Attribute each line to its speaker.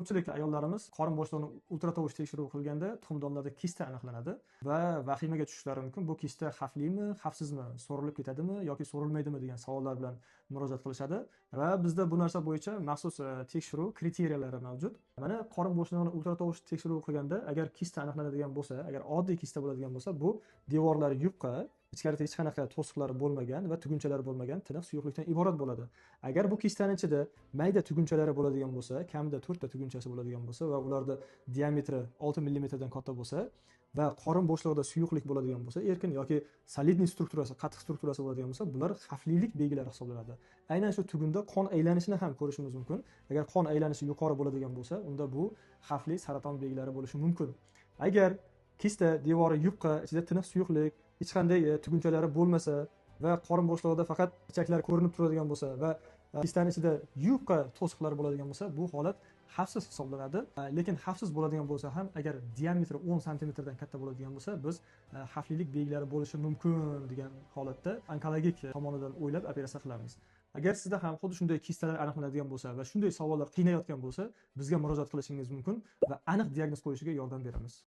Speaker 1: Ko'pchilik ayollarimiz qorin bo'shlig'ini ultratovush tekshiruvi qilganda tuxumdonlarda kista aniqlanadi va vahimaga tushishlari mumkin. Bu kista xavflimi, xavfsizmi, so'rilib ketadimi yoki so'rilmaydimi degan savollar bilan murojaat qilishadi va bizda bu narsa bo'yicha maxsus tekshiruv kriteriyalar mavjud. Mana qorin bo'shlig'ini ultratovush tekshiruvi qilganda agar kista aniqlanadigan bo'lsa, agar oddiy kista bo'ladigan bo'lsa, bu devorlari yupqa, ichkarida hech qanaqa to'siqlar bo'lmagan va tugunchalar bo'lmagan tiniq suyuqlikdan iborat bo'ladi. Agar bu kistani ichida mayda tugunchalari bo'ladigan bo'lsa, kamida 4 ta tugunchasi bo'ladigan bo'lsa va ularda diametri 6 millimetrdan katta bo'lsa va qorin bo'shlig'ida suyuqlik bo'ladigan bo'lsa, erkin yoki solidniy strukturasi, qattiq strukturasi bo'ladigan bo'lsa, bular xavflilik belgilari hisoblanadi. Aynan shu tugunda qon aylanishini ham ko'rishimiz mumkin. Agar qon aylanishi yuqori bo'ladigan bo'lsa, unda bu xavfli saraton belgilari bo'lishi mumkin. Agar kista devori yupqa, ichida tiniq suyuqlik, hech qanday tugunchalari bo'lmasa va qorin bo'shlig'ida faqat ichaklar ko'rinib turadigan bo'lsa va kistani ichida yupqa to'siqlar bo'ladigan bo'lsa, bu holat xavfsiz hisoblanadi. Lekin xavfsiz bo'ladigan bo'lsa ham, agar diametri 10 santimetrdan katta bo'ladigan bo'lsa, biz xavflilik belgilari bo'lishi mumkin degan holatda onkologik tomonidan o'ylab operatsiya qilamiz. Agar sizda ham xuddi shunday kistalar aniqlanadigan bo'lsa va shunday savollar qiynayotgan bo'lsa, bizga murojaat qilishingiz mumkin va aniq diagnoz qo'yishiga yordam beramiz.